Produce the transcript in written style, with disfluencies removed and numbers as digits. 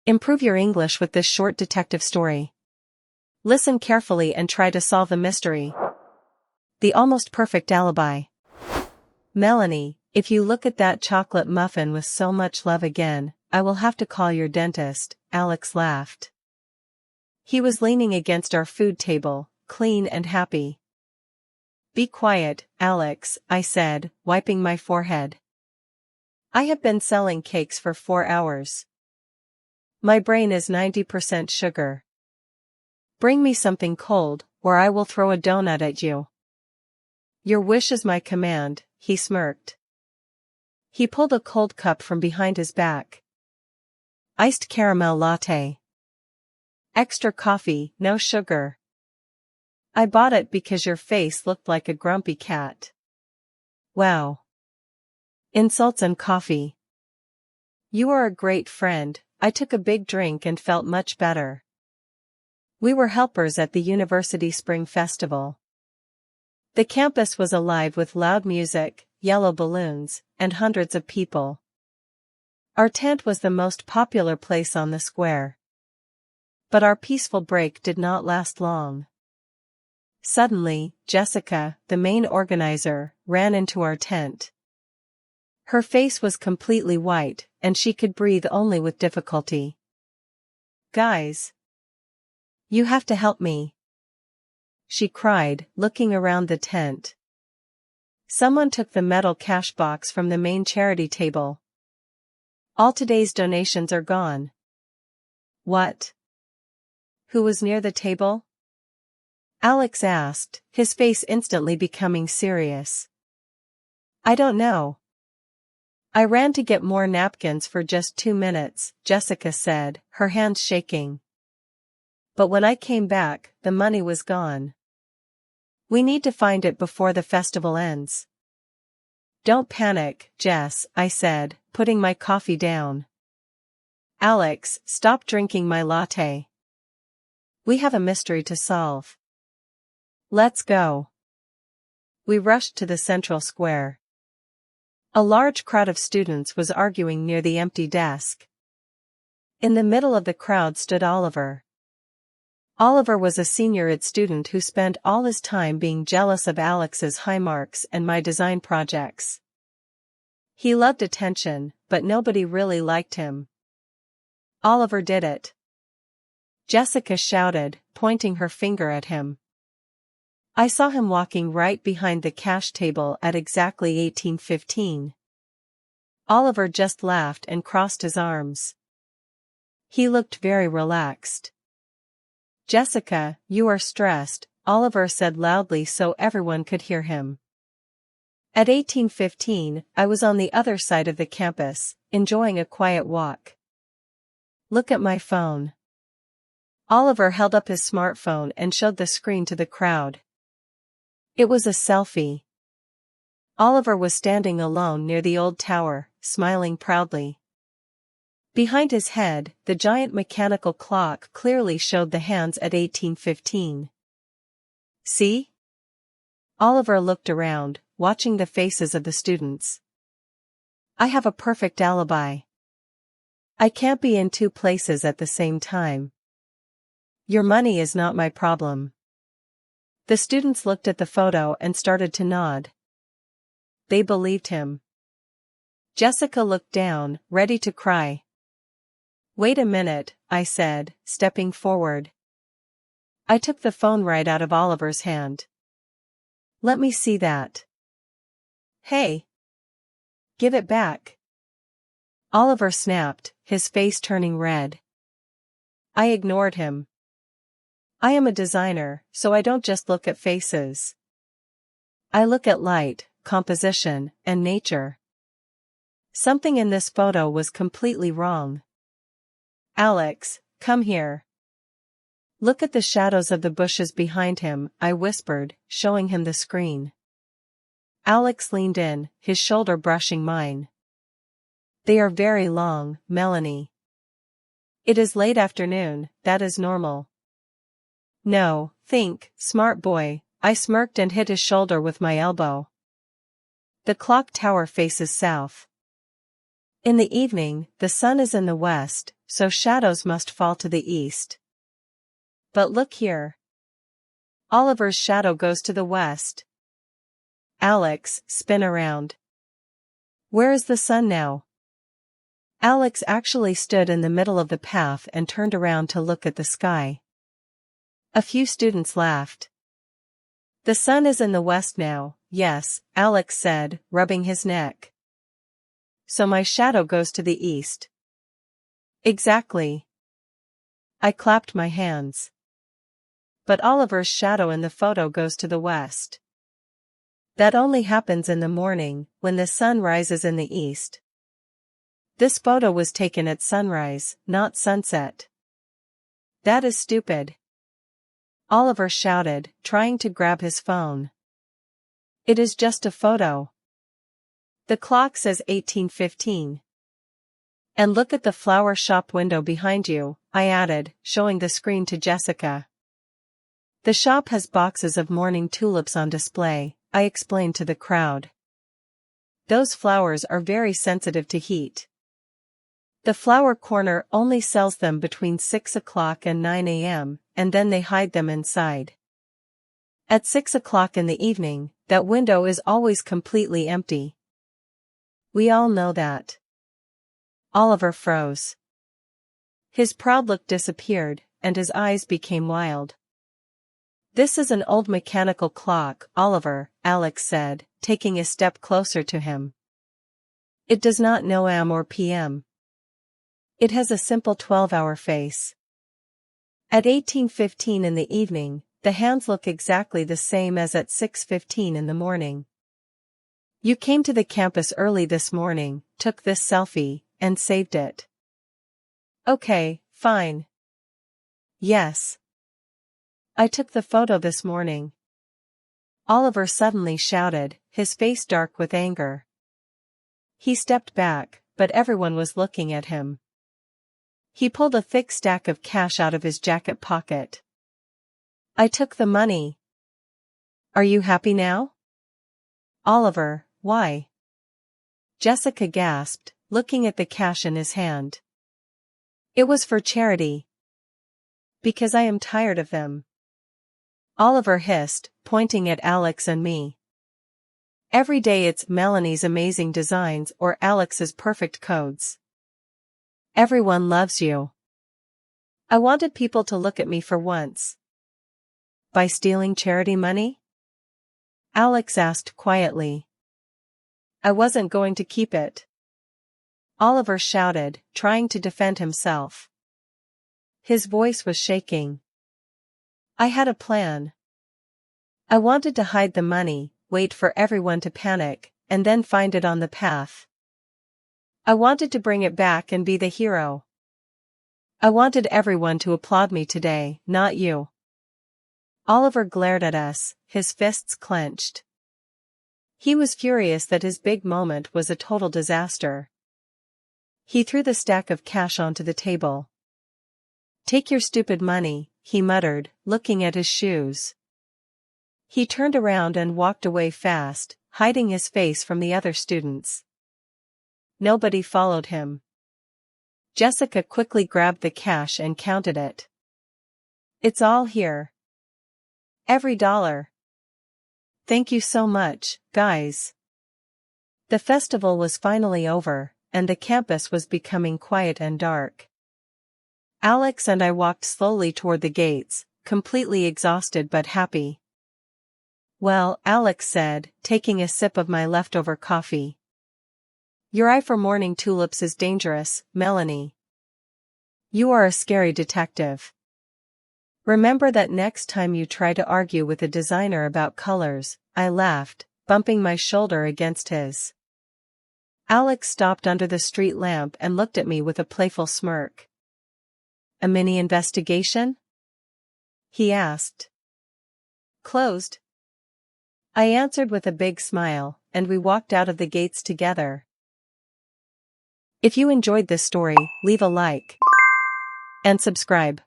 Improve your English with this short detective story. Listen carefully and try to solve the mystery. The almost perfect alibi. Melanie, if you look at that chocolate muffin with so much love again, I will have to call your dentist, Alex laughed. He was leaning against our food table, clean and happy. Be quiet, Alex, I said, wiping my forehead. I have been selling cakes for 4 hours. My brain is 90% sugar. Bring me something cold, or I will throw a donut at you. Your wish is my command, he smirked. He pulled a cold cup from behind his back. Iced caramel latte. Extra coffee, no sugar. I bought it because your face looked like a grumpy cat. Wow. Insults and coffee. You are a great friend. I took a big drink and felt much better. We were helpers at the University Spring Festival. The campus was alive with loud music, yellow balloons, and hundreds of people. Our tent was the most popular place on the square. But our peaceful break did not last long. Suddenly, Jessica, the main organizer, ran into our tent. Her face was completely white, and she could breathe only with difficulty. Guys! You have to help me! She cried, looking around the tent. Someone took the metal cash box from the main charity table. All today's donations are gone. What? Who was near the table? Alex asked, his face instantly becoming serious. I don't know. I ran to get more napkins for just 2 minutes, Jessica said, her hands shaking. But when I came back, the money was gone. We need to find it before the festival ends. Don't panic, Jess, I said, putting my coffee down. Alex, stop drinking my latte. We have a mystery to solve. Let's go. We rushed to the central square. A large crowd of students was arguing near the empty desk. In the middle of the crowd stood Oliver. Oliver was a senior ed student who spent all his time being jealous of Alex's high marks and my design projects. He loved attention, but nobody really liked him. Oliver did it. Jessica shouted, pointing her finger at him. I saw him walking right behind the cash table at exactly 18:15. Oliver just laughed and crossed his arms. He looked very relaxed. Jessica, you are stressed, Oliver said loudly so everyone could hear him. At 18:15, I was on the other side of the campus, enjoying a quiet walk. Look at my phone. Oliver held up his smartphone and showed the screen to the crowd. It was a selfie. Oliver was standing alone near the old tower, smiling proudly. Behind his head, the giant mechanical clock clearly showed the hands at 18:15. See? Oliver looked around, watching the faces of the students. I have a perfect alibi. I can't be in 2 places at the same time. Your money is not my problem. The students looked at the photo and started to nod. They believed him. Jessica looked down, ready to cry. Wait a minute, I said, stepping forward. I took the phone right out of Oliver's hand. Let me see that. Hey! Give it back. Oliver snapped, his face turning red. I ignored him. I am a designer, so I don't just look at faces. I look at light, composition, and nature. Something in this photo was completely wrong. Alex, come here. Look at the shadows of the bushes behind him, I whispered, showing him the screen. Alex leaned in, his shoulder brushing mine. They are very long, Melanie. It is late afternoon, that is normal. No, think, smart boy, I smirked and hit his shoulder with my elbow. The clock tower faces south. In the evening, the sun is in the west, so shadows must fall to the east. But look here. Oliver's shadow goes to the west. Alex, spin around. Where is the sun now? Alex actually stood in the middle of the path and turned around to look at the sky. A few students laughed. The sun is in the west now, yes, Alex said, rubbing his neck. So my shadow goes to the east. Exactly. I clapped my hands. But Oliver's shadow in the photo goes to the west. That only happens in the morning, when the sun rises in the east. This photo was taken at sunrise, not sunset. That is stupid. Oliver shouted, trying to grab his phone. It is just a photo. The clock says 18:15. And look at the flower shop window behind you, I added, showing the screen to Jessica. The shop has boxes of morning tulips on display, I explained to the crowd. Those flowers are very sensitive to heat. The flower corner only sells them between 6 o'clock and 9 a.m., and then they hide them inside. At 6 o'clock in the evening, that window is always completely empty. We all know that. Oliver froze. His proud look disappeared, and his eyes became wild. This is an old mechanical clock, Oliver, Alex said, taking a step closer to him. It does not know AM or PM. It has a simple 12-hour face. At 18:15 in the evening, the hands look exactly the same as at 6:15 in the morning. You came to the campus early this morning, took this selfie, and saved it. Okay, fine. Yes. I took the photo this morning. Oliver suddenly shouted, his face dark with anger. He stepped back, but everyone was looking at him. He pulled a thick stack of cash out of his jacket pocket. I took the money. Are you happy now? Oliver, why? Jessica gasped, looking at the cash in his hand. It was for charity. Because I am tired of them. Oliver hissed, pointing at Alex and me. Every day it's Melanie's amazing designs or Alex's perfect codes. Everyone loves you. I wanted people to look at me for once. By stealing charity money? Alex asked quietly. I wasn't going to keep it. Oliver shouted, trying to defend himself. His voice was shaking. I had a plan. I wanted to hide the money, wait for everyone to panic, and then find it on the path. I wanted to bring it back and be the hero. I wanted everyone to applaud me today, not you. Oliver glared at us, his fists clenched. He was furious that his big moment was a total disaster. He threw the stack of cash onto the table. Take your stupid money, he muttered, looking at his shoes. He turned around and walked away fast, hiding his face from the other students. Nobody followed him. Jessica quickly grabbed the cash and counted it. It's all here. Every dollar. Thank you so much, guys. The festival was finally over, and the campus was becoming quiet and dark. Alex and I walked slowly toward the gates, completely exhausted but happy. Well, Alex said, taking a sip of my leftover coffee. Your eye for morning tulips is dangerous, Melanie. You are a scary detective. Remember that next time you try to argue with a designer about colors, I laughed, bumping my shoulder against his. Alex stopped under the street lamp and looked at me with a playful smirk. A mini investigation? He asked. Closed. I answered with a big smile, and we walked out of the gates together. If you enjoyed this story, leave a like and subscribe.